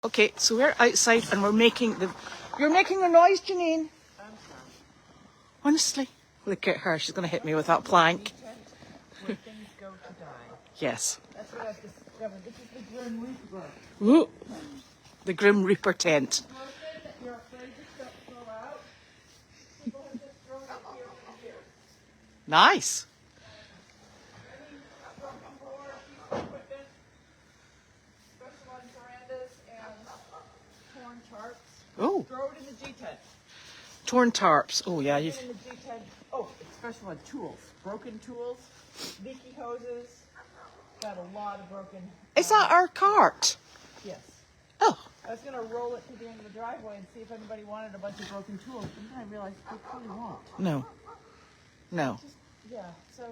Okay, so we're outside and we're making the... You're making a noise, Janine. Honestly. Look at her. She's going to hit me with that plank. Where things go to die. Yes. That's what I've discovered. This is the Grim Reaper. Ooh. The Grim Reaper tent. Broken that you're afraid to throw out. People have just thrown it here and here. Nice. Any broken board, piece of equipment, special on verandas, and torn tarps. Oh, Throw it in the G-tent. torn tarps. Oh, yeah. Throw it in the G-tent. Oh, it's special on tools. Broken tools, leaky hoses. Got a lot of broken. Is that our cart? Yes. Oh. I was going to roll it to the end of the driveway and see if anybody wanted a bunch of broken tools, but then I realized they probably won't. No. No. Just, yeah, so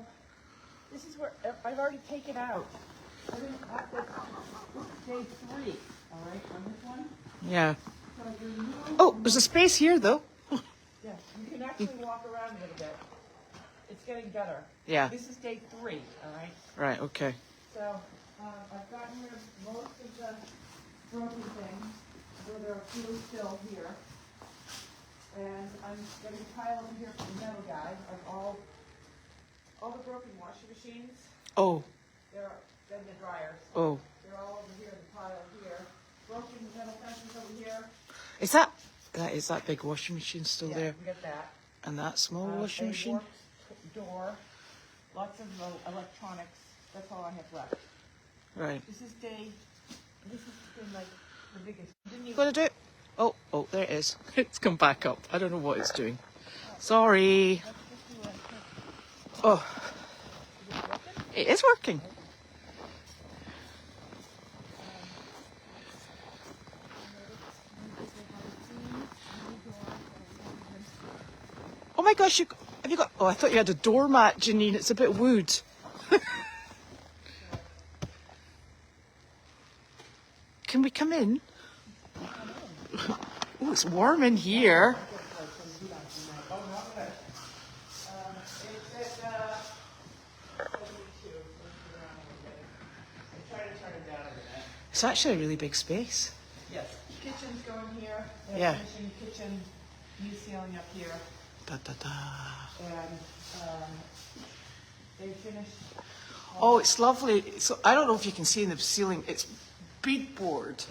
this is where I've already taken out. I didn't have this is day 3, all right, on this one. Yeah. So I removed, Oh, there's a space here, though. yeah, you can actually walk around a little bit. It's getting better. Yeah. This is day 3, all right? Right, okay. So I've gotten rid of most of the broken things, though there are a few still here. And I'm going to pile over here for the metal guy of all the broken washing machines. Oh, They're then the dryers. oh. They're all over here in the pile here. Broken metal fences over here. Is that big washing machine still Yeah, there? you can get that. And that small washing A machine? warped door. Lots of electronics. That's all I have left. Right. This has been like the biggest. Didn't you? Gonna do it? Oh, there it is. It's come back up. I don't know what it's doing. Sorry. Let's just do it. Oh, Is it working? it is working. Oh my gosh, have you got... Oh, I thought you had a doormat, Janine. It's a bit wood. Can we come in? Oh, it's warm in here. It's actually a really big space. Yes. Kitchen's going here. They're Yeah. finishing kitchen, new ceiling up here, Da, da, da. and they finished. Oh, it's lovely. So I don't know if you can see in the ceiling. It's beadboard.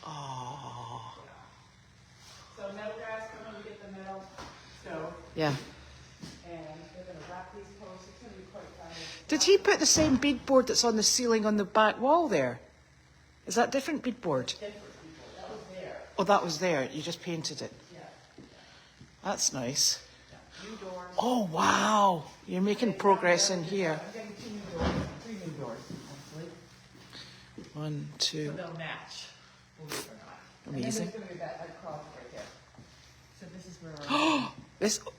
Oh. So metal guys coming to get the metal stove, Yeah. and they're going to wrap these posts. It's going to be quite fun. Did he put the same beadboard that's on the ceiling on the back wall there? Is that different beadboard? Different people. That was there. Oh, that was there. You just painted it. Yeah. That's nice. New doors. Oh, wow. You're making progress in here. I'm getting 2 new doors, 3 new doors, actually. 1, 2. So they'll match, believe it or not. Amazing. And then there's going to be that cross right there. So this is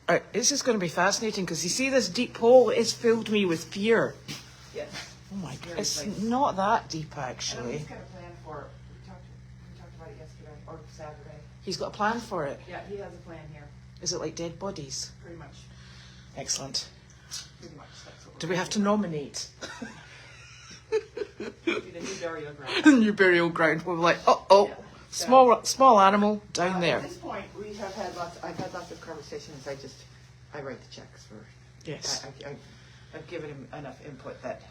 where This is going to be fascinating because you see this deep hole. It's filled me with fear. yes. Oh my god, Very it's nice. not that deep And I'm actually. just got a plan for it. We talked about it yesterday or Saturday. He's got a plan for it. Yeah, he has a plan here. Is it like dead bodies? Pretty much. Excellent. Pretty much. That's what Do we have to nominate? we're be the new burial ground. New burial ground. We're like, Yeah. small animal down At there. this point, I've had lots of conversations. I write the checks for. Yes. I've given him enough input that.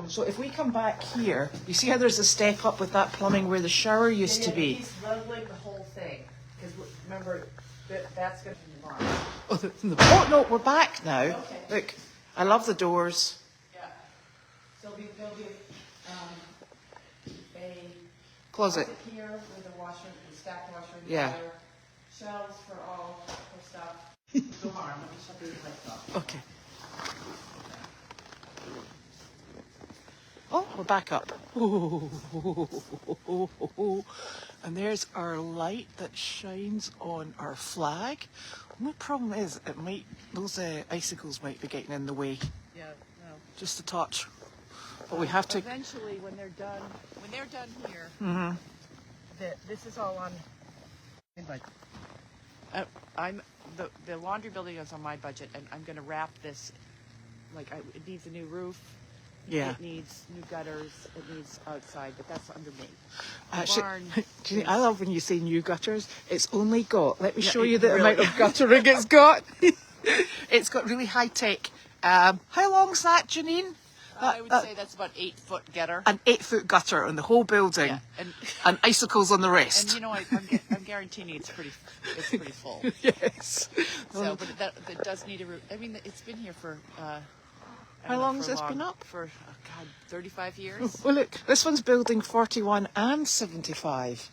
So if we come back here, you see how there's a step up with that plumbing where the shower used to be? He's leveling the whole thing because remember that's going to be marked. Oh no, we're back now. Okay. Look, I love the doors. Yeah. So there'll be a Closet. here with a washer, the stacked washer and Yeah. dryer, shelves for all her stuff. Go on, let me shut these lights off. Okay. Oh, we're back up. And there's our light that shines on our flag. The problem is, those icicles might be getting in the way. Yeah, no. Just a touch. But we have to. Eventually, when they're done here, this is all on. The laundry building is on my budget, and I'm going to wrap this. It needs a new roof, Yeah. It needs new gutters. It needs outside, but that's under me. The Actually, barn Janine, I love when you say new gutters. It's only got, let me Yeah, show it you the really- amount of guttering it's got. It's got really high tech. How long's that, Janine? I would say that's about 8-foot gutter. An 8-foot gutter on the whole building, Yeah, and icicles on the and rest. you know, I'm guaranteeing you it's pretty full. Yes. So, but that does need a. I mean, it's been here for. How long has this been up? For 35 years. Well, look, this one's building 41 and 75.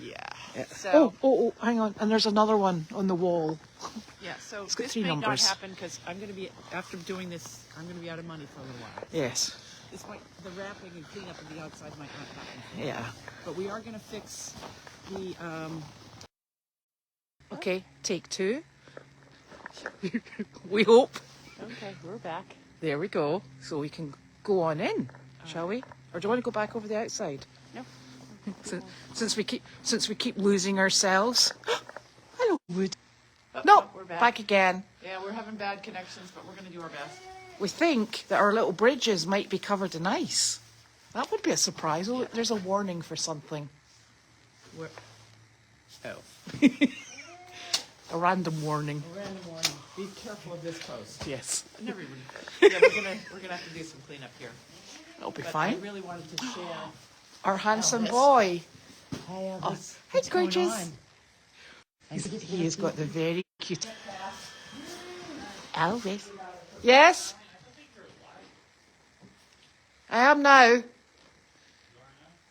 Yeah. So, oh, hang on, and there's another one on the wall. Yeah. So It's got this 3 may numbers. not happen because I'm going to be after doing this. I'm going to be out of money for a little while. Yes. This might the wrapping and cleanup of the outside might not happen. Yeah. But we are going to fix the. Okay, take 2. We hope. Okay, we're back. There we go. So we can go on in, shall we? Or do you want to go back over the outside? No. Since we keep losing ourselves. Hello, Wood. No, we're back again. Yeah, we're having bad connections, but we're going to do our best. We think that our little bridges might be covered in ice. That would be a surprise. Oh, look, there's a warning for something. We're, oh. A random warning. A random warning. Be careful of this post. Yes. Never even. Yeah, we're gonna have to do some cleanup here. That'll be But fine. I really wanted to share. Our handsome this. boy. Hi, Oh, hi, gorgeous. He has got the very cute. Elvis. Yes? I am now.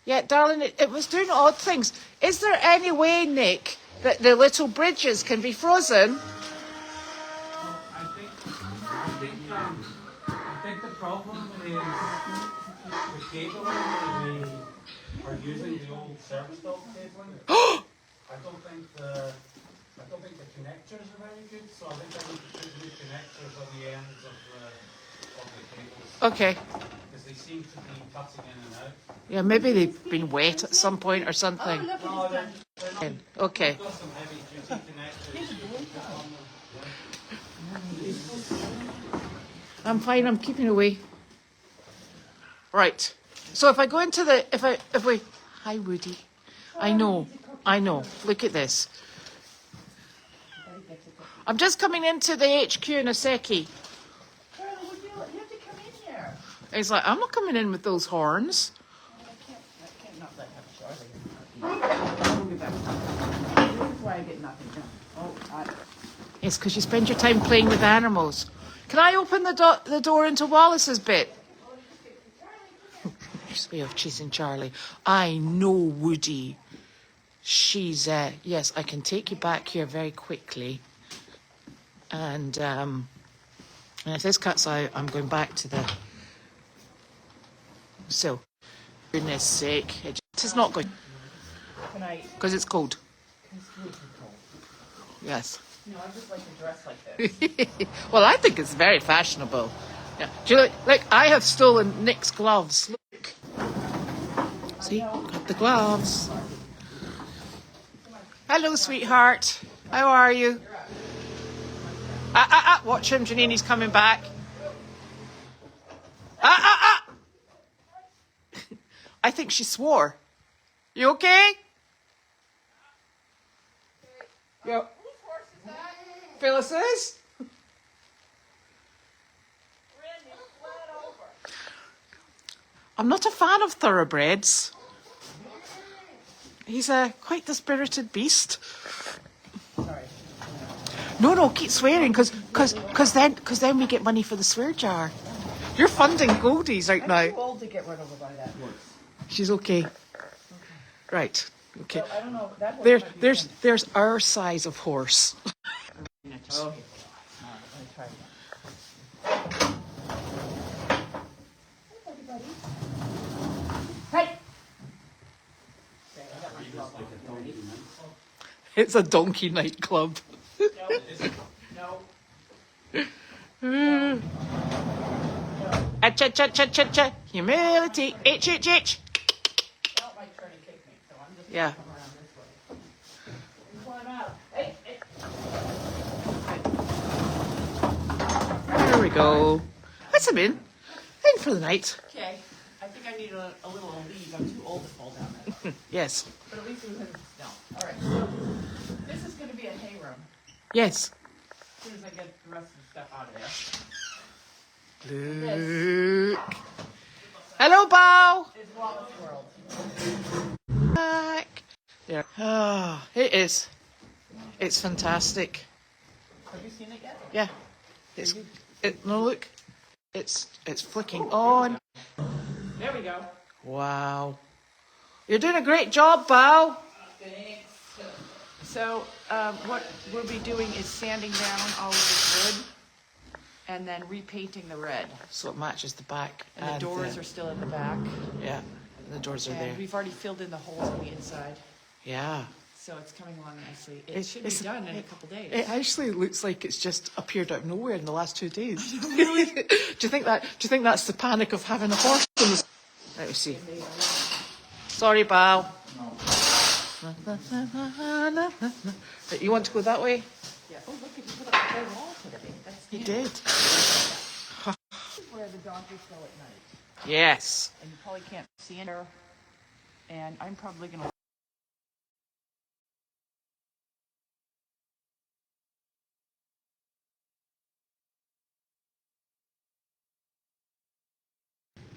Yeah, darling, it was doing odd things. Is there any way, Nick, that the little bridges can be frozen? I think the problem is the cabling. We are using the old service dog cabling. I don't think the connectors are very good, so I think I need to put new connectors on the ends of the cables. Okay. Because they seem to be cutting in and out. Yeah, maybe they've been wet at some point or something. No, they're not. Okay. I've got some heavy duty connectors. I'm fine, I'm keeping away. Right. So if I go into the, if we, hi Woody. I know. Look at this. I'm just coming into the HQ in a seckie. Charlie, you have to come in here. He's like, I'm not coming in with those horns. I can't not let have Charlie. I'll be back. This is why I get nothing done. Oh, It's because you spend your time playing with animals. Can I open the door into Wallace's bit? She's way off chasing Charlie. I know Woody. She's, yes, I can take you back here very quickly. And if this cuts out, I'm going back to the... So, for goodness sake, it is not going... can I? Because it's cold. Yes. You know, I just like to dress like this. Well, I think it's very fashionable. Yeah. Do you look, I have stolen Nick's gloves. Look. See, got the gloves. Hello, sweetheart. How are you? Watch him, Janine, he's coming back. I think she swore. You okay? Yeah. Phyllis's? I'm not a fan of thoroughbreds. He's a quite the spirited beast. Sorry. No, keep swearing, because then we get money for the swear jar. You're funding Goldies right I'm now. too old to get run over by that horse. She's okay. Right. Okay. So, I don't know. That horse might be There's our size of horse. Oh, let me try again. Hey! Okay, I got my glove on. It's a donkey nightclub. No. Cha. Humility. H. That might turn and kick me, so I'm just Yeah. gonna come around this way. You climb out. Hey! There we go. What's him in? Hey, in for the night. Okay, I think I need a little leave. I'm too old to fall down that. Yes. But at least it was in the snow. All right, so this is going to be a hay room. Yes. As soon as I get the rest of the stuff out of there. Look. Hello, Bao. It's Wallace World. Back. There. Ah, it is. It's fantastic. Have you seen it yet? Yeah. It's. No, look. It's flicking on. There we go. Wow. You're doing a great job, Bao. Thanks. So what we'll be doing is sanding down all of this wood and then repainting the red. So it matches the back. And the doors are still in the back. Yeah, the doors are there. And we've already filled in the holes on the inside. Yeah. So it's coming along nicely. It should be done in a couple days. It actually looks like it's just appeared out of nowhere in the last 2 days. Do you think that's the panic of having a horse? Let me see. Sorry, Bao. You want to go that way? Yeah. Oh, look, you put up a whole wall today. That's You neat. did. This is where the donkeys go at night. Yes. And you probably can't see in there. And I'm probably going to...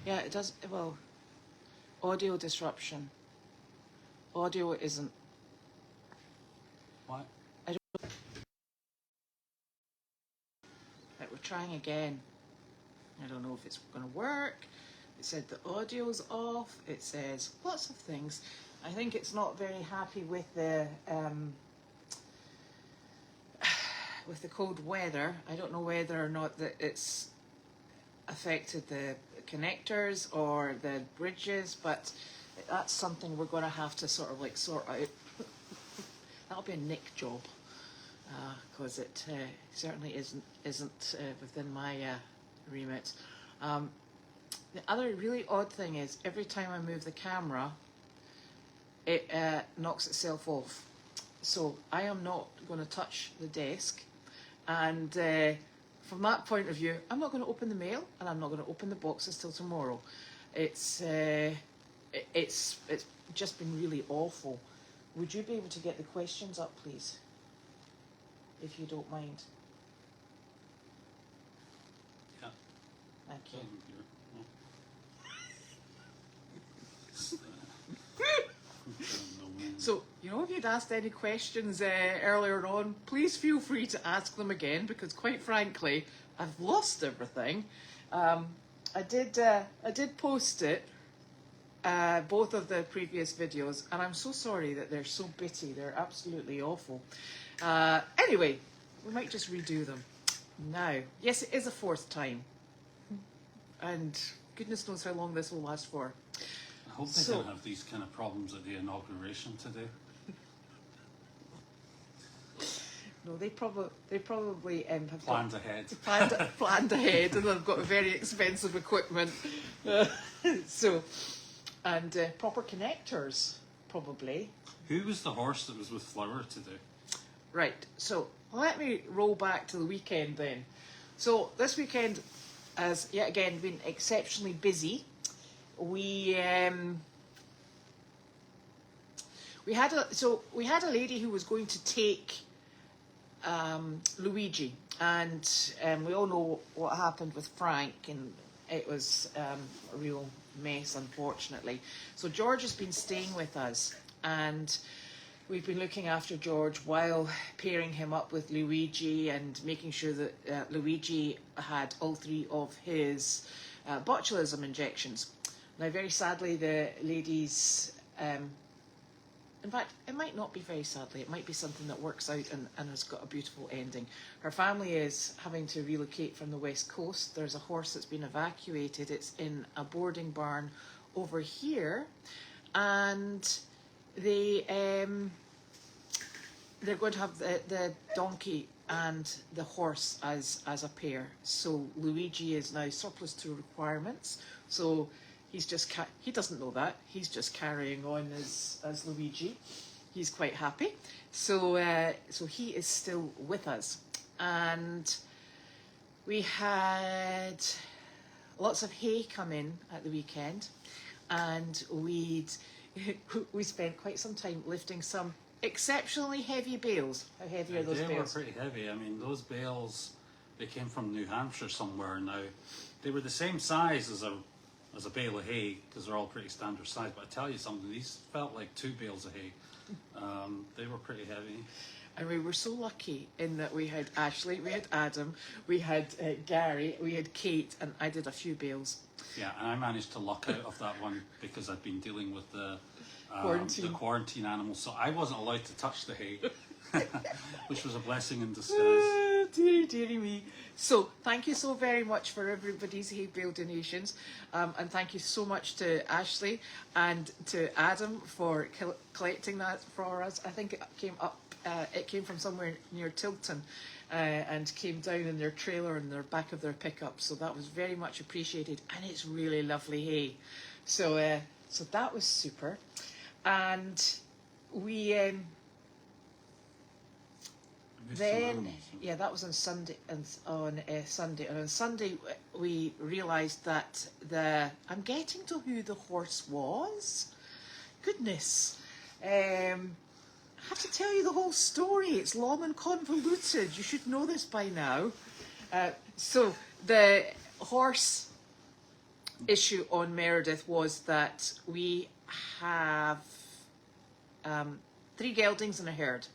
Yeah, it does. Well, audio disruption. Audio isn't. What? Right, we're trying again. I don't know if it's going to work. It said the audio's off. It says lots of things. I think it's not very happy with the cold weather. I don't know whether or not that it's affected the connectors or the bridges, but that's something we're going to have to sort of like sort out. That'll be a Nick job, because it certainly isn't within my remit. The other really odd thing is every time I move the camera, it knocks itself off. So I am not going to touch the desk, and from that point of view, I'm not going to open the mail, and I'm not going to open the boxes till tomorrow. It's just been really awful. Would you be able to get the questions up, please, if you don't mind? Yeah. Thank you. So, you know, if you'd asked any questions earlier on, please feel free to ask them again, because quite frankly, I've lost everything. I did post it, both of the previous videos, and I'm so sorry that they're so bitty. They're absolutely awful. Anyway, we might just redo them now. Yes, it is a 4th time, and goodness knows how long this will last for. I hope they don't have these kind of problems at the inauguration today. No, they probably have Planned ahead. planned ahead, and they've got very expensive equipment. So, and proper connectors, probably. Who was the horse that was with Flower today? Right, so let me roll back to the weekend then. So this weekend has yet again been exceptionally busy. We had a lady who was going to take Luigi, and we all know what happened with Frank, and it was a real mess, unfortunately. So George has been staying with us, and we've been looking after George while pairing him up with Luigi and making sure that Luigi had all 3 of his botulism injections. Now, very sadly, the ladies, in fact, it might not be very sadly, it might be something that works out and has got a beautiful ending. Her family is having to relocate from the west coast. There's a horse that's been evacuated. It's in a boarding barn over here, and they're going to have the donkey and the horse as a pair. So Luigi is now surplus to requirements. So he's just he doesn't know that. He's just carrying on as Luigi. He's quite happy. So so he is still with us. And we had lots of hay come in at the weekend, and we spent quite some time lifting some exceptionally heavy bales. How heavy are those They were bales? pretty heavy. I mean, those bales, they came from New Hampshire somewhere. Now, they were the same size as a bale of hay, because they're all pretty standard size. But I tell you something, these felt like 2 bales of hay. They were pretty heavy. And we were so lucky in that we had Ashley, we had Adam, we had Gary, we had Kate, and I did a few bales. Yeah, and I managed to luck out of that one because I'd been dealing with the quarantine animals, so I wasn't allowed to touch the hay, which was a blessing in disguise. Dearie me. So thank you so very much for everybody's hay bale donations, and thank you so much to Ashley and to Adam for collecting that for us. I think it came up. It came from somewhere near Tilton, and came down in their trailer in their back of their pickup. So that was very much appreciated, and it's really lovely hay. So so that was super, and we then yeah, that was on Sunday, and on Sunday we realised that I'm getting to who the horse was. Goodness. I have to tell you the whole story. It's long and convoluted. You should know this by now. So the horse issue on Meredith was that we have 3 geldings and a herd.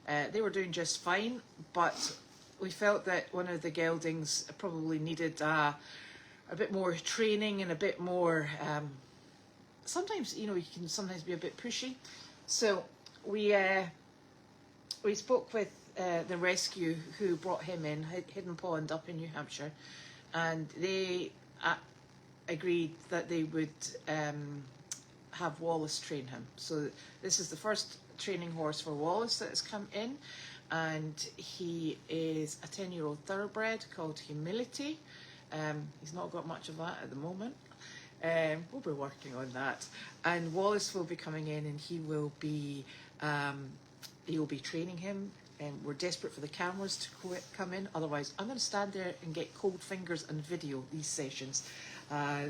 They were doing just fine, but we felt that one of the geldings probably needed a bit more training and a bit more... sometimes, you know, you can sometimes be a bit pushy. So we spoke with the rescue who brought him in, Hidden Pond up in New Hampshire, and they agreed that they would have Wallace train him. So this is the first training horse for Wallace that has come in, and he is a 10-year-old thoroughbred called Humility. He's not got much of that at the moment. We'll be working on that, and Wallace will be coming in, and he will be training him, and we're desperate for the cameras to come in, otherwise I'm going to stand there and get cold fingers and video these sessions.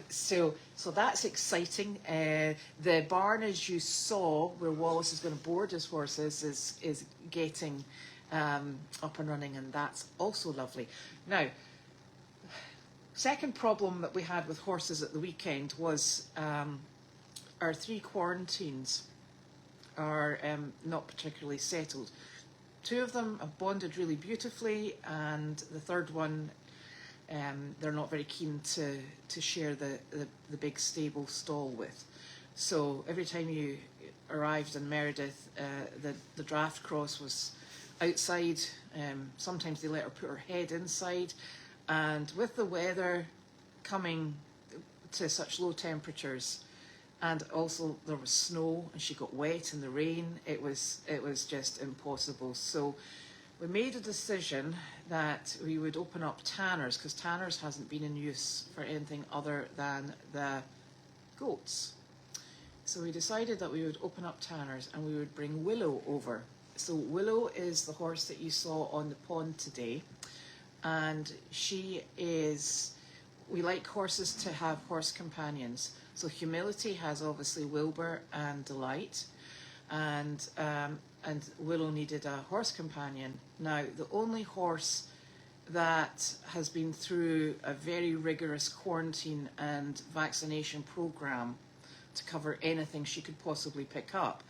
So that's exciting. The barn, as you saw, where Wallace is going to board his horses, is getting up and running, and that's also lovely. Now, second problem that we had with horses at the weekend was our 3 quarantines are not particularly settled. 2 of them have bonded really beautifully, and the third one, they're not very keen to share the big stable stall with. So every time you arrived in Meredith, the draft cross was outside. Sometimes they let her put her head inside, and with the weather coming to such low temperatures, and also there was snow and she got wet in the rain, it was just impossible. So we made a decision that we would open up Tanner's, because Tanner's hasn't been in use for anything other than the goats. So we decided that we would open up Tanner's and we would bring Willow over. So Willow is the horse that you saw on the pond today, and we like horses to have horse companions. So Humility has obviously Wilbur and Delight, and Willow needed a horse companion. Now, the only horse that has been through a very rigorous quarantine and vaccination program to cover anything she could possibly pick up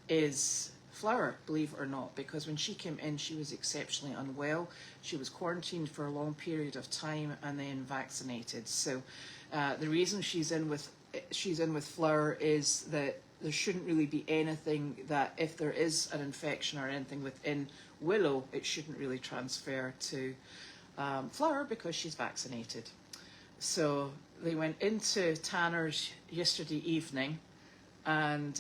is Flower, believe it or not, because when she came in, she was exceptionally unwell. She was quarantined for a long period of time and then vaccinated. So the reason she's in with Flower is that there shouldn't really be anything that, if there is an infection or anything within Willow, it shouldn't really transfer to Flower because she's vaccinated. So they went into Tanner's yesterday evening, and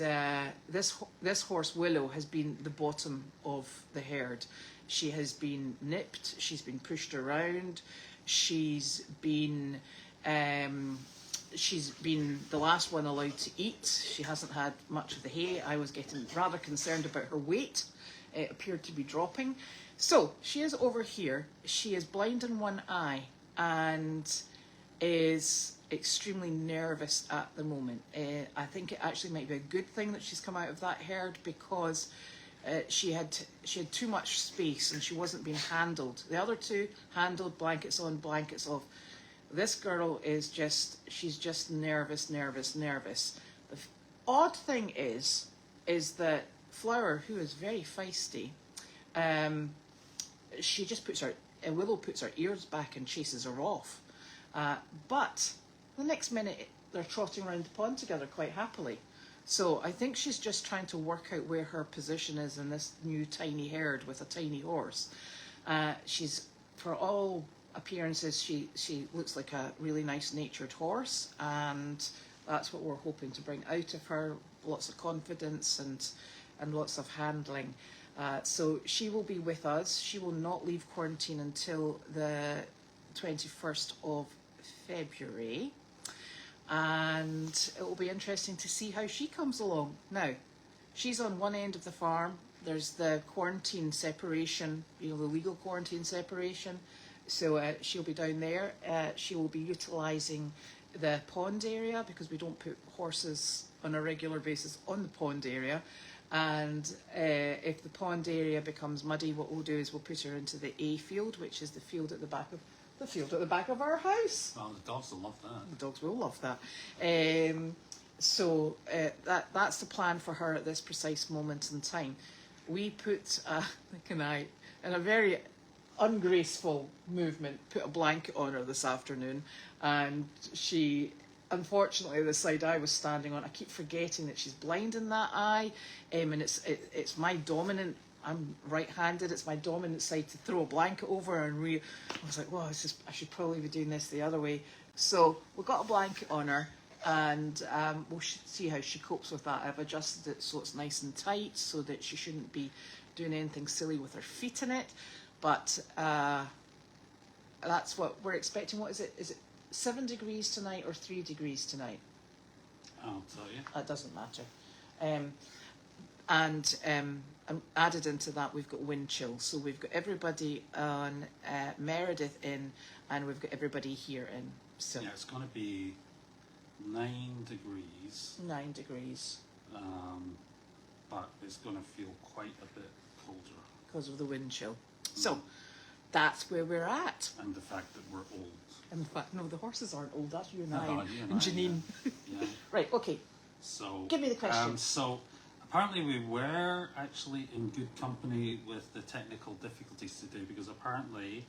this horse Willow has been the bottom of the herd. She has been nipped, she's been pushed around, she's been the last one allowed to eat. She hasn't had much of the hay. I was getting rather concerned about her weight. It appeared to be dropping. So she is over here. She is blind in one eye, and is extremely nervous at the moment. I think it actually might be a good thing that she's come out of that herd, because she had too much space and she wasn't being handled. The other two handled, blankets on, blankets off. This girl is she's just nervous. The odd thing is that Flower, who is very feisty, she just Willow puts her ears back and chases her off. But the next minute they're trotting around the pond together quite happily. So I think she's just trying to work out where her position is in this new tiny herd with a tiny horse. She's, for all appearances, she looks like a really nice natured horse, and that's what we're hoping to bring out of her. Lots of confidence and lots of handling. So she will be with us. She will not leave quarantine until the 21st of February. And it will be interesting to see how she comes along. Now, she's on one end of the farm. There's the quarantine separation, the legal quarantine separation. So she'll be down there. She will be utilising the pond area, because we don't put horses on a regular basis on the pond area. And if the pond area becomes muddy, what we'll do is we'll put her into the A field, which is the field at the back of our house. Well, the dogs will love that. The dogs will love that. So that's the plan for her at this precise moment in time. We put, in a very ungraceful movement, put a blanket on her this afternoon, and she, unfortunately, the side I was standing on, I keep forgetting that she's blind in that eye, and it's my dominant. I'm right-handed. It's my dominant side to throw a blanket over, and I was like, well, I should probably be doing this the other way. So we've got a blanket on her, and we'll see how she copes with that. I've adjusted it so it's nice and tight, so that she shouldn't be doing anything silly with her feet in it. But that's what we're expecting. What is it? Is it 7 degrees tonight or 3 degrees tonight? I'll tell you. That doesn't matter. And added into that, we've got wind chill. So we've got everybody on Meredith in, and we've got everybody here in. So Yeah, it's going to be 9 degrees. 9 degrees. But it's going to feel quite a bit colder. Because of the wind chill. So that's where we're at. And the fact that we're old. In fact, no, the horses aren't old. That's you and No, I, you and and I, Janine. Yeah. Right, okay. So Give me the question. So apparently we were actually in good company with the technical difficulties today, because apparently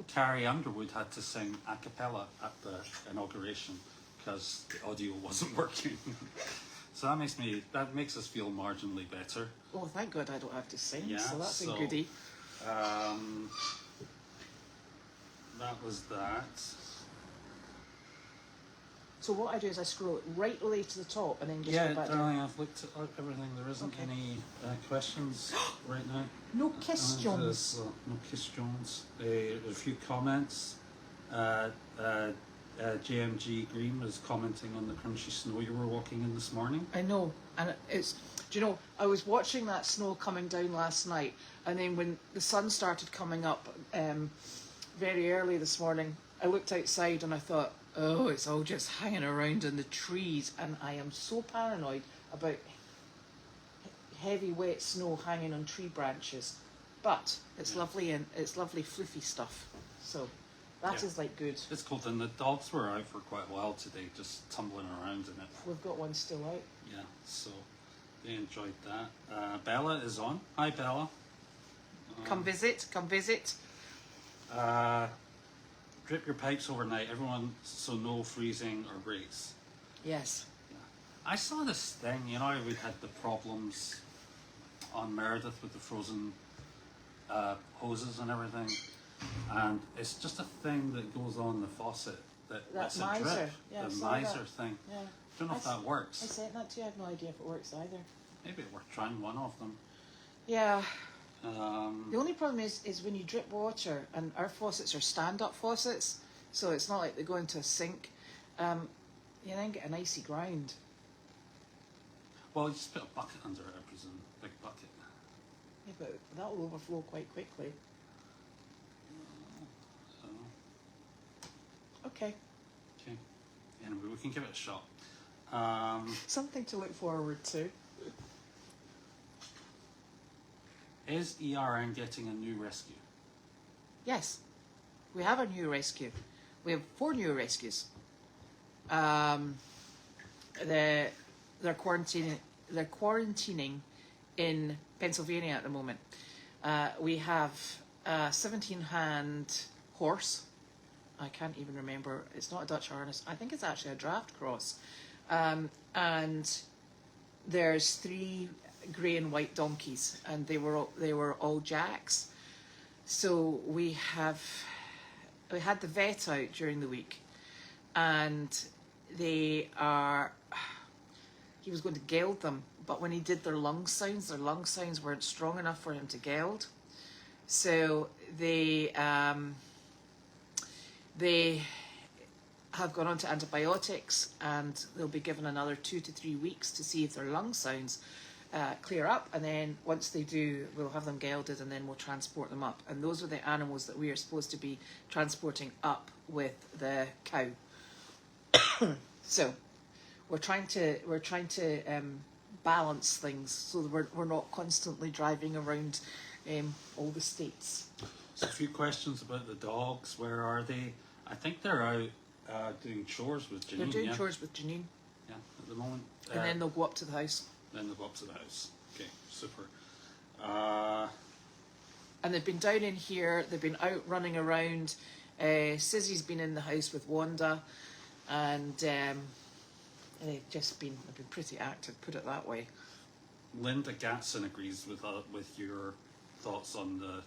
Carrie Underwood had to sing a cappella at the inauguration because the audio wasn't working. So that makes us feel marginally better. Oh, thank God I don't have to sing, Yeah, so that's so, a goodie. That was that. So what I do is I scroll it right away to the top and then just Yeah, go back down. darling, I've looked at everything. There isn't Okay. any questions right now. No questions. There's, no questions. A few comments. JMG Green was commenting on the crunchy snow you were walking in this morning. I know, and do you know, I was watching that snow coming down last night, and then when the sun started coming up very early this morning, I looked outside and I thought, oh, it's all just hanging around in the trees, and I am so paranoid about heavy wet snow hanging on tree branches. But it's lovely, and it's lovely fluffy stuff. So that is like good. It's cold, and the dogs were out for quite a while today, just tumbling around in it. We've got one still out. Yeah, so they enjoyed that. Bella is on. Hi, Bella. Come visit. Drip your pipes overnight, everyone, so no freezing or breaks. Yes. I saw this thing, we had the problems on Meredith with the frozen hoses and everything, and it's just a thing that goes on the faucet. That's a miser. drip, Yeah, I the saw miser that. thing. Yeah. Don't know if that I works. said that too. I have no idea if it works either. Maybe we're trying one of them. Yeah. The only problem is when you drip water, and our faucets are stand-up faucets, so it's not like they go into a sink. You then get an icy ground. Well, you just put a bucket under it, I presume. Big bucket. Yeah, but that will overflow quite quickly. So, Okay. Okay. Anyway, we can give it a shot. Something to look forward to. Is ERN getting a new rescue? Yes, we have a new rescue. We have 4 new rescues. They're quarantining in Pennsylvania at the moment. We have a 17-hand horse. I can't even remember. It's not a Dutch harness. I think it's actually a draft cross. And there's 3 grey and white donkeys, and they were all Jacques. So we had the vet out during the week, and he was going to geld them, but when he did their lung sounds weren't strong enough for him to geld. So they have gone on to antibiotics, and they'll be given another 2 to 3 weeks to see if their lung sounds clear up, and then once they do, we'll have them gelded, and then we'll transport them up. And those are the animals that we are supposed to be transporting up with the cow. So we're trying to balance things so that we're not constantly driving around all the states. So a few questions about the dogs. Where are they? I think they're out doing chores with Janine. They're doing chores with Janine. Yeah, at the moment. And then they'll go up to the house. Then they'll go up to the house. Okay, super. And they've been down in here. They've been out running around. Sissy's been in the house with Wanda, and they've been pretty active. Put it that way. Linda Gatson agrees with your thoughts on the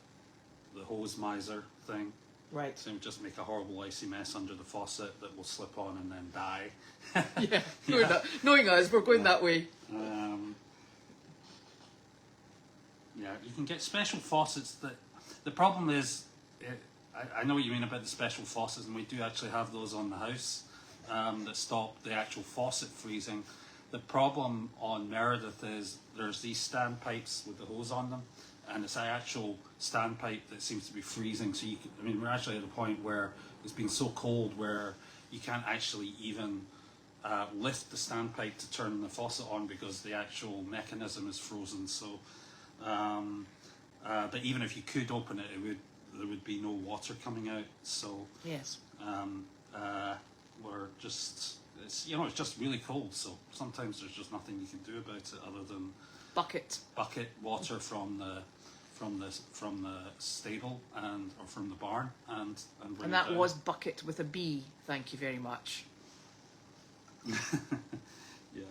hose miser thing. Right. So just make a horrible icy mess under the faucet that will slip on and then die. Yeah. Knowing us, we're going that way. Yeah, you can get special faucets that... The problem is, I know what you mean about the special faucets, and we do actually have those on the house that stop the actual faucet freezing. The problem on Meredith is there's these standpipes with the hose on them, and it's an actual standpipe that seems to be freezing. So we're actually at a point where it's been so cold where you can't actually even lift the standpipe to turn the faucet on because the actual mechanism is frozen. So, but even if you could open it, there would be no water coming out. So yes, we're just it's just really cold. So sometimes there's just nothing you can do about it other than bucket water from the stable or from the barn and that was bucket with a B. Thank you very much. Yeah.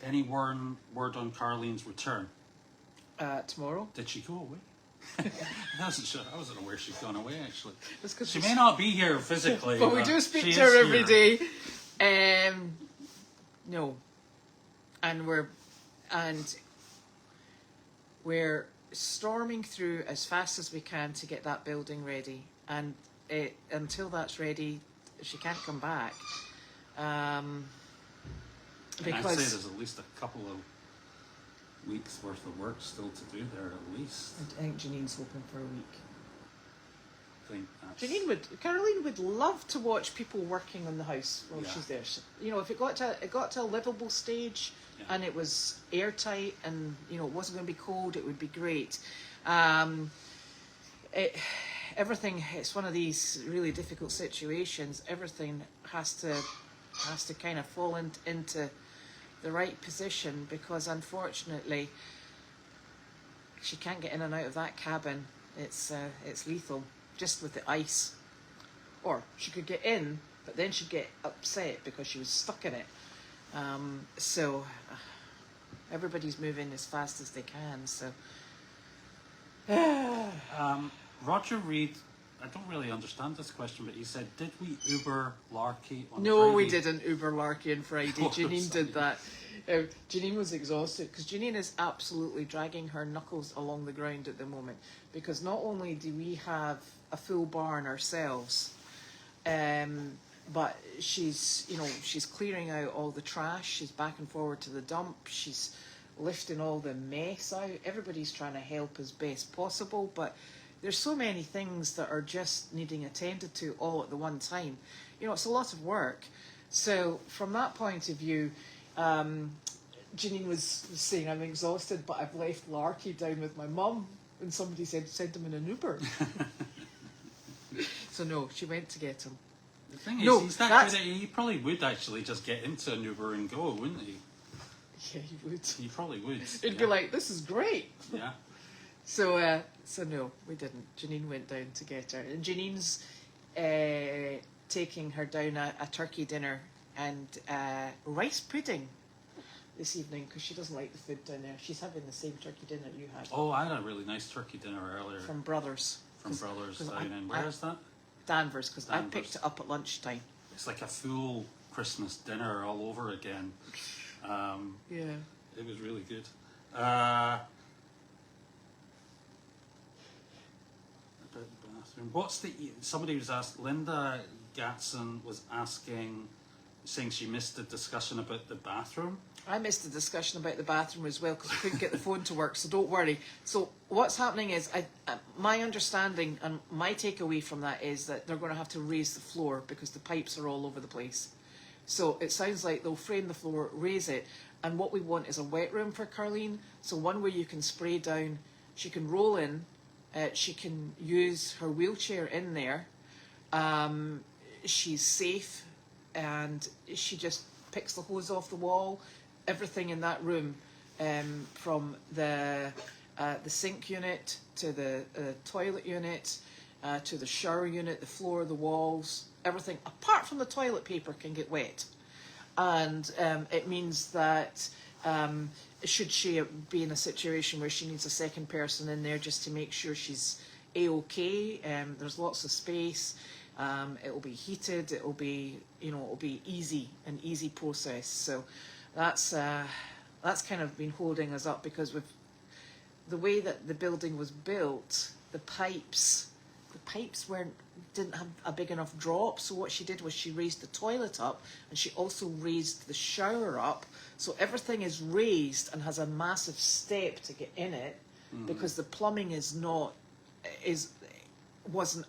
Any word on Carlene's return? Tomorrow. Did she go away? I wasn't sure. I wasn't aware she'd gone away actually. She may may not be here physically, but we do speak to her every day. No, and we're storming through as fast as we can to get that building ready, and until that's ready, she can't come back. Because I'd say there's at least a couple of weeks worth of work still to do there at least. I think Janine's hoping for a week. Caroline would love to watch people working on the house while she's there. If it got to a livable stage and it was airtight and it wasn't going to be cold, it would be great. It's one of these really difficult situations. Everything has to kind of fall into the right position, because unfortunately she can't get in and out of that cabin. It's lethal. Just with the ice. Or she could get in, but then she'd get upset because she was stuck in it. So everybody's moving as fast as they can. So Roger Reed, I don't really understand this question, but he said, did we Uber Larky on no, Friday? we didn't Uber Larky on Friday. Janine did that. Janine was exhausted because Janine is absolutely dragging her knuckles along the ground at the moment, because not only do we have a full barn ourselves, but she's clearing out all the trash. She's back and forward to the dump. She's lifting all the mess out. Everybody's trying to help as best possible, but there's so many things that are just needing attended to all at the one time. You know, it's a lot of work. So from that point of view, Janine was saying, I'm exhausted, but I've left Larky down with my mum. And somebody said, send him in an Uber. So no, she went to get him. The thing is, No, he's that good at, he probably would actually just get into an Uber and go, wouldn't he? Yeah, he would. He probably would. He'd be like, this is great. Yeah. So no, we didn't. Janine went down to get her. And Janine's taking her down a turkey dinner and rice pudding this evening because she doesn't like the food down there. She's having the same turkey dinner you had. Oh, I had a really nice turkey dinner earlier. From Brothers. From Brothers down in, where is that? Danvers, because I Danvers. picked it up at lunchtime. It's like a full Christmas dinner all over again. Yeah. It was really good. What's the? Somebody was asked. Linda Gatson was asking, saying she missed the discussion about the bathroom. I missed the discussion about the bathroom as well because I couldn't get the phone to work, so don't worry. So what's happening is, my understanding and my takeaway from that is that they're going to have to raise the floor because the pipes are all over the place. So it sounds like they'll frame the floor, raise it, and what we want is a wet room for Carleen, so one where you can spray down, she can roll in, she can use her wheelchair in there, she's safe, and she just picks the hose off the wall. Everything in that room, from the sink unit to the toilet unit to the shower unit, the floor, the walls, everything apart from the toilet paper can get wet, and it means that should she be in a situation where she needs a second person in there just to make sure she's a-okay, there's lots of space. It will be heated. It will be, it'll be an easy process. So that's kind of been holding us up because with the way that the building was built, the pipes didn't have a big enough drop. So what she did was she raised the toilet up and she also raised the shower up. So everything is raised and has a massive step to get in it because the plumbing wasn't.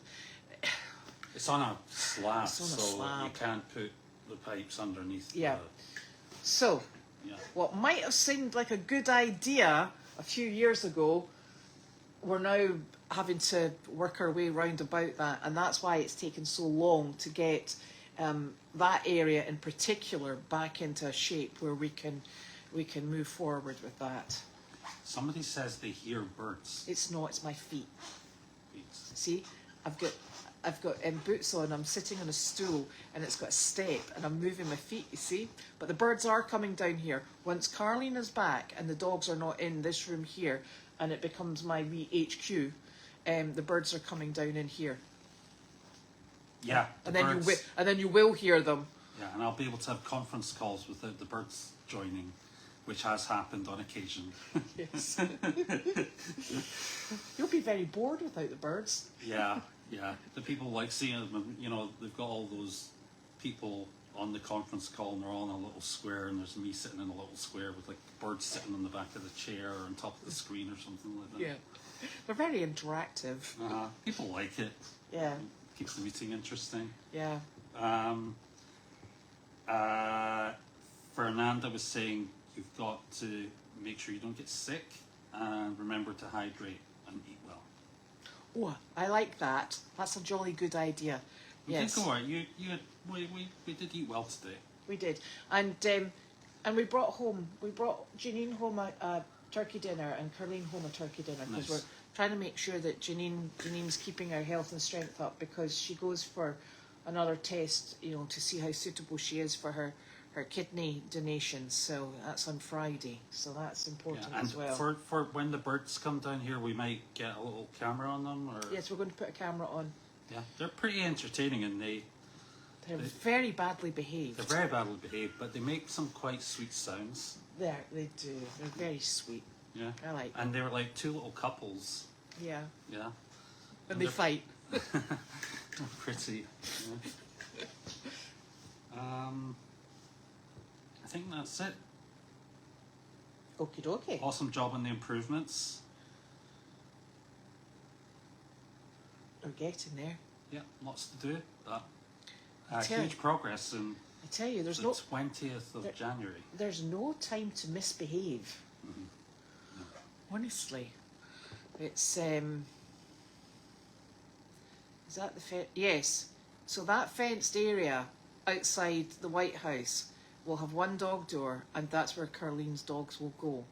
It's on a slab, It's on a so slab. you can't put the pipes underneath. Yeah. So, what might have seemed like a good idea a few years ago, we're now having to work our way round about that, and that's why it's taken so long to get that area in particular back into a shape where we can move forward with that. Somebody says they hear birds. It's not. It's my feet. Beats. See, I've got boots on, I'm sitting on a stool and it's got a step and I'm moving my feet, you see? But the birds are coming down here. Once Carleen is back and the dogs are not in this room here and it becomes my wee HQ, the birds are coming down in here. Yeah, And then you will hear them. Yeah, and I'll be able to have conference calls without the birds joining, which has happened on occasion. Yes. You'll be very bored without the birds. Yeah. The people like seeing them, they've got all those people on the conference call and they're all in a little square and there's me sitting in a little square with like birds sitting on the back of the chair or on top of the screen or something like that. Yeah. They're very interactive. People like it. Yeah. Keeps the meeting interesting. Yeah. Fernanda was saying you've got to make sure you don't get sick and remember to hydrate and eat well. Oh, I like that. That's a jolly good idea. Yes. You did go right. We did eat well today. We did. And we brought Janine home a turkey dinner and Carleen home a turkey dinner because Nice. we're trying to make sure that Janine's keeping her health and strength up because she goes for another test, to see how suitable she is for her kidney donations. So that's on Friday. So that's important And as well. for when the birds come down here, we might get a little camera on them. Or Yes, we're going to put a camera on. yeah, they're pretty entertaining and They're very badly behaved. they're very badly behaved, but they make some quite sweet sounds. They do. They're very sweet. Yeah, I like them. and they were like two little couples. Yeah. Yeah, And they they're- fight. They're pretty. Yeah. I think that's it. Okie dokie. Awesome job on the improvements. We're getting there. Yeah, lots to do. That tell huge progress in I tell you, there's the no 20th of January. there's no time to misbehave. No. Honestly, it's is that the yes? So that fenced area outside the White House will have one dog door, and that's where Carlene's dogs will go,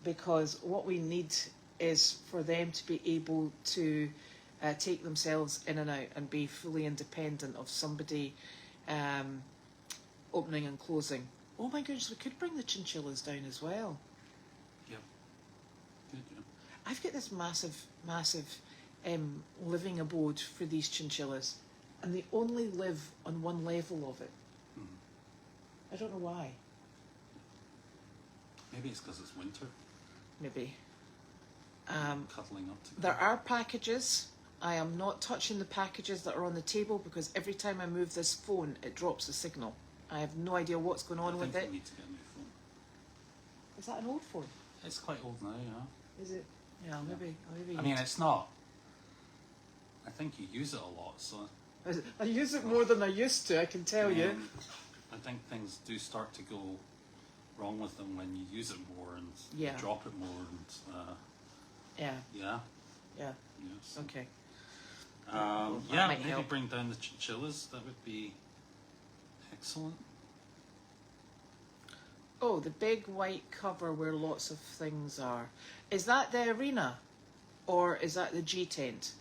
because what we need is for them to be able to take themselves in and out and be fully independent of somebody opening and closing. Oh my goodness, we could bring the chinchillas down as well. Yep. Good, yeah. I've got this massive living abode for these chinchillas, and they only live on one level of it. I don't know why. Maybe it's because it's winter. Maybe. Cuddling up together. There are packages. I am not touching the packages that are on the table because every time I move this phone, it drops the signal. I have no idea what's going on with I think it. we need to get a new phone. Is that an old phone? It's quite old now, yeah. Is it? Yeah, maybe. I mean, it's not. I think you use it a lot, so. I use it more than I used to, I can tell you. I think things do start to go wrong with them when you use it more and Yeah. you drop it more and Yeah, yeah. yeah. Yes. Okay. Yeah, that might maybe help. bring down the chinchillas. That would be excellent. Oh, the big white cover where lots of things are. Is that the arena? Or is that the G tent?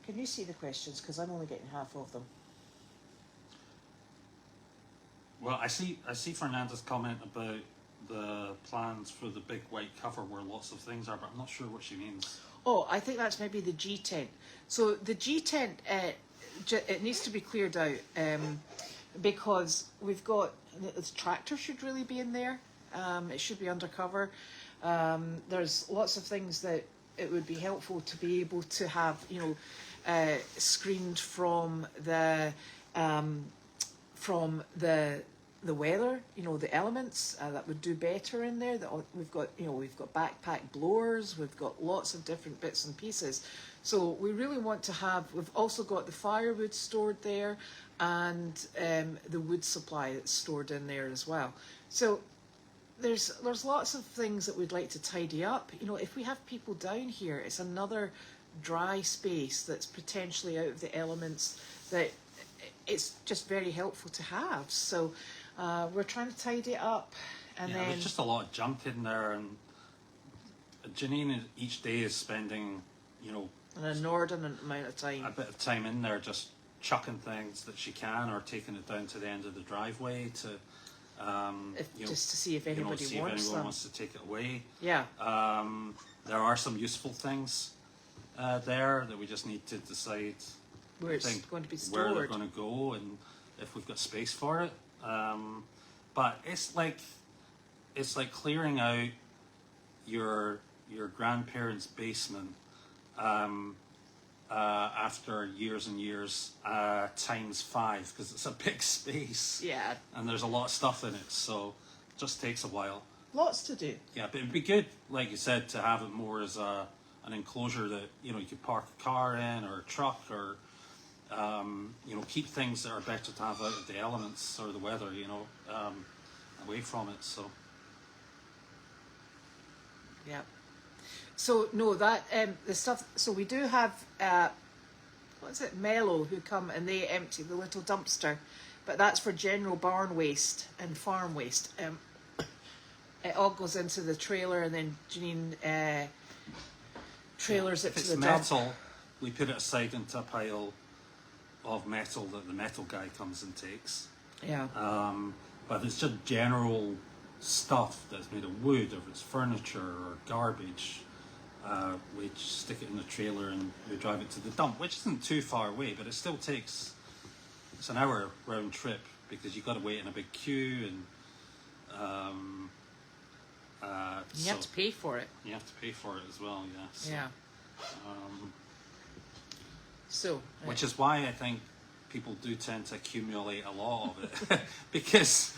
Can you see the questions? Because I'm only getting half of them. Well, I see Fernanda's comment about the plans for the big white cover where lots of things are, but I'm not sure what she means. Oh, I think that's maybe the G tent. So the G tent, it needs to be cleared out because we've got the tractor should really be in there. It should be undercover. There's lots of things that it would be helpful to be able to have, screened from the weather, the elements that would do better in there. We've got backpack blowers, we've got lots of different bits and pieces. So we really want to have. We've also got the firewood stored there, and the wood supply that's stored in there as well. So there's lots of things that we'd like to tidy up. If we have people down here, it's another dry space that's potentially out of the elements that it's just very helpful to have. So we're trying to tidy it up, and then there's just a lot of junk in there, and Janine each day is spending, an inordinate amount of time. a bit of time in there just chucking things that she can, or taking it down to the end of the driveway to, Just to see if anybody see if wants anyone them. wants to take it away. Yeah. There are some useful things there that we just need to decide Where it's think going to be where they're stored. going to go and if we've got space for it. But it's like clearing out your grandparents' basement after years and years times 5, because it's a big space. Yeah. And there's a lot of stuff in it, so it just takes a while. Lots to do. Yeah, but it'd be good, like you said, to have it more as an enclosure that you could park a car in, or a truck, or keep things that are better to have out of the elements or the weather, away from it. So Yeah. So no, that the stuff. So we do have Mellow, who come and they empty the little dumpster, but that's for general barn waste and farm waste. It all goes into the trailer, and then Janine trailers it if to it's the metal, dump. we put it aside into a pile of metal that the metal guy comes and takes. Yeah. But if it's just general stuff that's made of wood, or if it's furniture or garbage, we just stick it in the trailer and we drive it to the dump, which isn't too far away, but it still takes, it's an hour round trip, because you've got to wait in a big queue, and You have to pay for it. You have to pay for it as well, yeah. So, Yeah. So. which is why I think people do tend to accumulate a lot of it, because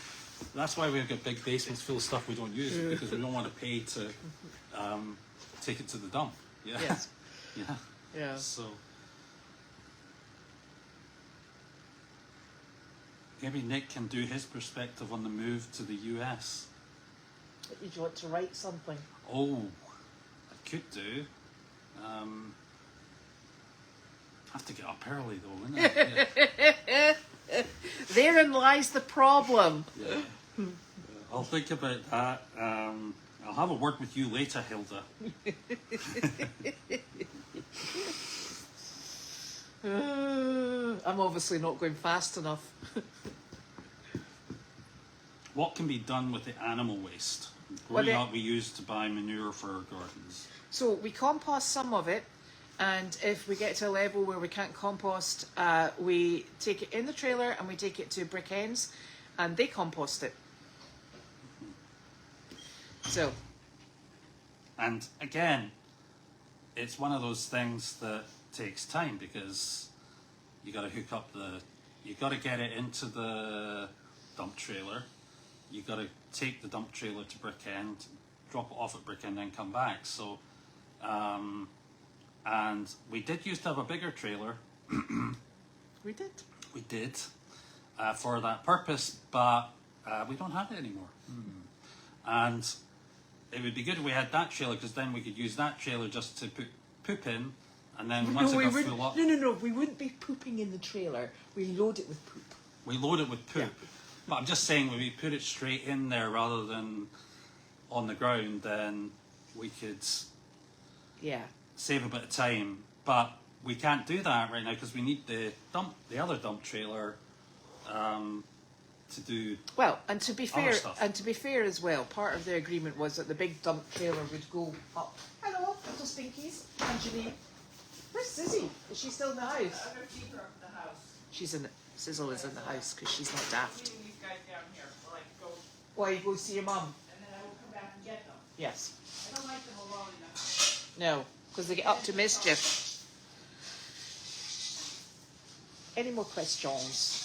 That's why we've got big basements full of stuff we don't use, because we don't want to pay to take it to the dump. Yeah. Yes. Yeah. Yeah. So maybe Nick can do his perspective on the move to the US. You want to write something? Oh, I could do. Have to get up early though, wouldn't I? Yeah. Therein lies the problem. Yeah. I'll think about that. I'll have a word with you later, Hilda. I'm obviously not going fast enough. What can be done with the animal waste? Growing up, we used to buy manure for our gardens. So we compost some of it, and if we get to a level where we can't compost, we take it in the trailer and we take it to Brick Ends, and they compost it. So. And again, it's one of those things that takes time, because you got to hook up you got to get it into the dump trailer. You got to take the dump trailer to Brick End, drop it off at Brick End, then come back. So, and we did used to have a bigger trailer. We did. We did, for that purpose, but we don't have it anymore. And it would be good if we had that trailer, because then we could use that trailer just to put poop in, and then once it got full up, No, we wouldn't be pooping in the trailer. We load it with poop. we load it with poop. Yeah. But I'm just saying, when we put it straight in there rather than on the ground, then we could Yeah. save a bit of time. But we can't do that right now, because we need the other dump trailer to do. Well, and to be fair, stuff. as well, part of the agreement was that the big dump trailer would go up. Hello, little Stinkies and Janine. Where's Sizzy? Is she still in the house? I'm gonna keep her up in the house. She's in. Sizzle is in the house because she's not daft. Leaving these guys down here while I go, Why you go see your mum? and then I will come back and get them. Yes. I don't like them alone in the house. No, because they get up to mischief. Any more questions?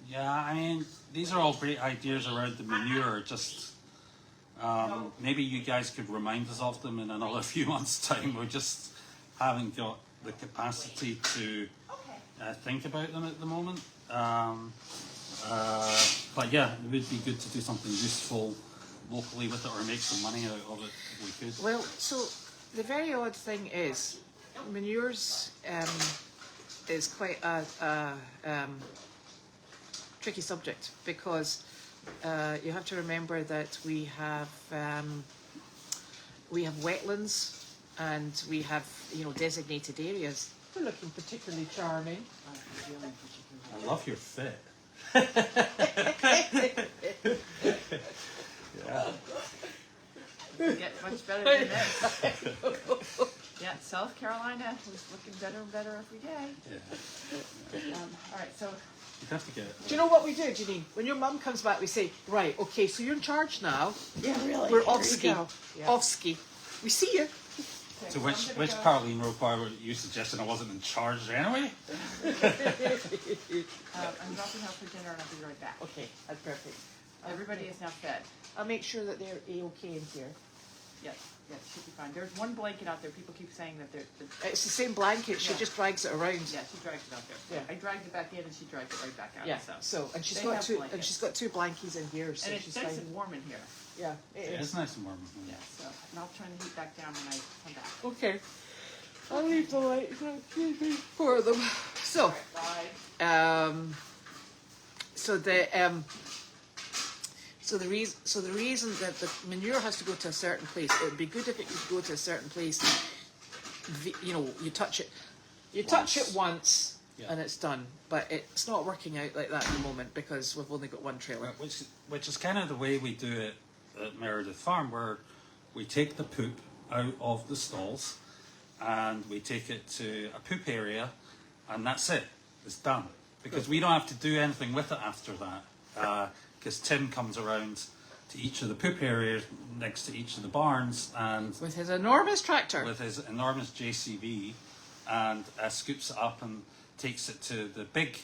Yeah, I mean, these are all great ideas around the manure. Just maybe you guys could remind us of them in another few months' time. We just haven't got the capacity to think about them at the moment. But yeah, it would be good to do something useful locally with it, or make some money out of it if we could. Well, so the very odd thing is, manures is quite a tricky subject, because you have to remember that we have wetlands, and we have, designated areas. They're looking particularly charming. I love your fit. Yeah. Get much better than this. Yeah, South Carolina was looking better and better every day. Yeah. All right, so You'd have to get it. Do you know what we do, Janine? When your mum comes back, we say, right, okay, so you're in charge now. yeah, really, We're off ski. Yeah. Off ski. We see you. So which Caroline Roper were you suggesting I wasn't in charge anyway? I'm dropping out for dinner and I'll be right back. Okay, that's perfect. Everybody is now fed. I'll make sure that they're A-okay in here. Yes, should be fine. There's one blanket out there. People keep saying that It's the same blanket. She Yeah. just drags it around. yeah, she drags it out there. Yeah. I dragged it back in and she dragged it right back out. Yeah. So, So, and she's They got have two. blankets. And she's got two blankies in here, so and it's she's nice fine. and warm in here. Yeah, it It is. is nice and warm. Yeah, so and I'll turn the heat back down when I come back. Okay. I'll leave the light for them. So, Bye. so the reason that the manure has to go to a certain place, it would be good if it could go to a certain place. You touch it once, Yeah. and it's done. But it's not working out like that at the moment, because we've only got one trailer. Which is kind of the way we do it at Meredith Farm, where we take the poop out of the stalls and we take it to a poop area, and that's it. It's done. Because we don't have to do anything with it after that. Because Tim comes around to each of the poop areas next to each of the barns, and With his enormous tractor. with his enormous JCB, and scoops it up and takes it to the big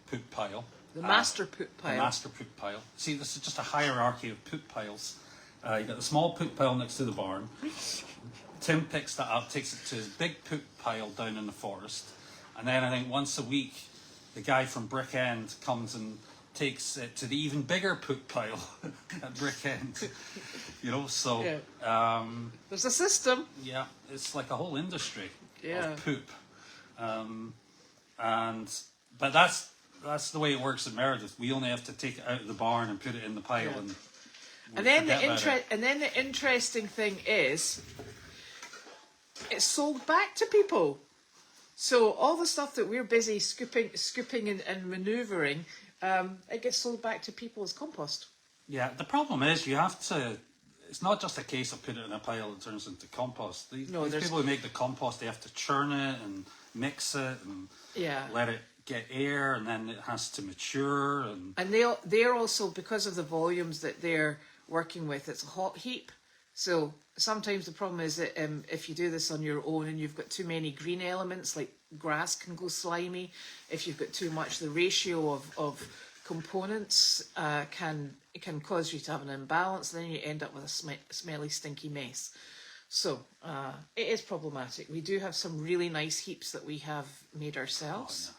poop pile. The master poop The pile. master poop pile. See, this is just a hierarchy of poop piles. You got the small poop pile next to the barn. Tim picks that up, takes it to his big poop pile down in the forest. And then I think once a week, the guy from Brick End comes and takes it to the even bigger poop pile at Brick End. You know, so Yeah. There's a system. yeah, it's like a whole industry Yeah. of poop. But that's the way it works at Meredith. We only have to take it out of the barn and put it in the pile, Yeah. and And then forget about it. the interesting thing is, it's sold back to people. So all the stuff that we're busy scooping and manoeuvring, it gets sold back to people as compost. Yeah, the problem is you have to. It's not just a case of put it in a pile and turns into compost. These people who make the compost, they have to churn it and mix it and Yeah. let it get air, and then it has to mature. And they're also, because of the volumes that they're working with, it's a hot heap. So sometimes the problem is that if you do this on your own and you've got too many green elements, like grass can go slimy. If you've got too much, the ratio of components can cause you to have an imbalance. Then you end up with a smelly, stinky mess. So it is problematic. We do have some really nice heaps that we have made ourselves.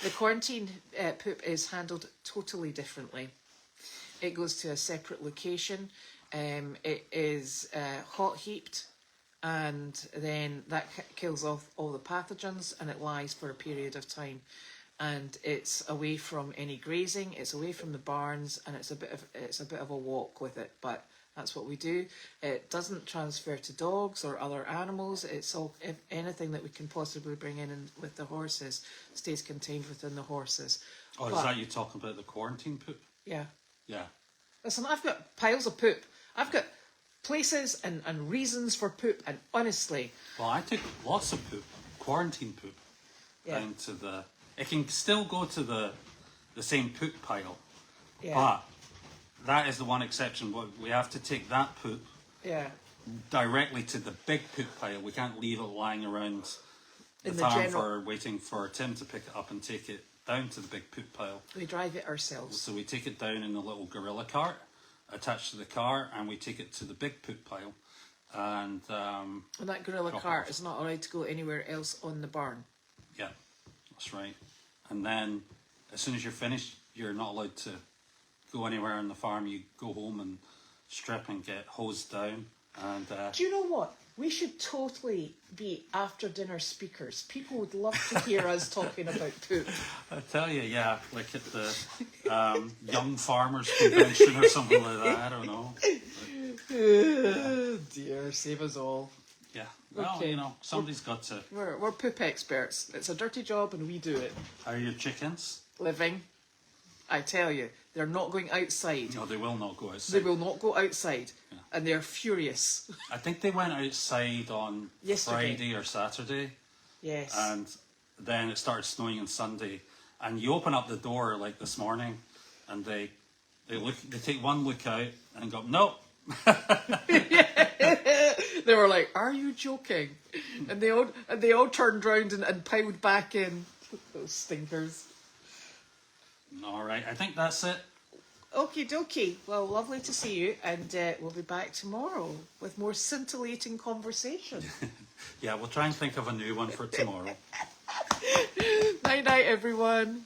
The quarantine poop is handled totally differently. It goes to a separate location. It is hot heaped, and then that kills off all the pathogens, and it lies for a period of time. And it's away from any grazing. It's away from the barns, and it's a bit of a walk with it. But that's what we do. It doesn't transfer to dogs or other animals. It's all, if anything that we can possibly bring in with the horses stays contained within the horses. oh, is that you talking about the quarantine poop? Yeah. Yeah. Listen, I've got piles of poop. I've got places and reasons for poop, and honestly, Well, I took lots of poop, quarantine poop, Yeah. down to the. It can still go to the same poop pile, yeah, but that is the one exception. We have to take that poop yeah, directly to the big poop pile. We can't leave it lying around the In the farm general- waiting for Tim to pick it up and take it down to the big poop pile. we drive it ourselves. So we take it down in a little gorilla cart attached to the car, and we take it to the big poop pile. And And that gorilla Drop it cart off. is not allowed to go anywhere else on the barn. yeah, that's right. And then as soon as you're finished, you're not allowed to go anywhere on the farm. You go home and strip and get hosed down. And Do you know what? We should totally be after dinner speakers. People would love to hear us talking about poop. I tell you, yeah, like at the young farmers convention or something like that. I don't know. Dear, save us all. Yeah, well, Okay. you know, somebody's got to. We're poop experts. It's a dirty job and we do it. How are your chickens? Living. I tell you, they're not going outside. No, they will not go They outside. will not go outside. And they're furious. I think they went outside on Yesterday. Friday or Saturday, Yes. and then it started snowing on Sunday. And you open up the door like this morning, and they take one look out and go, nope. They were like, "Are you joking?" And they all turned round and piled back in. Those stinkers. All right, I think that's it. Okie dokie. Well, lovely to see you, and we'll be back tomorrow with more scintillating conversation. Yeah, we'll try and think of a new one for tomorrow. Night night, everyone.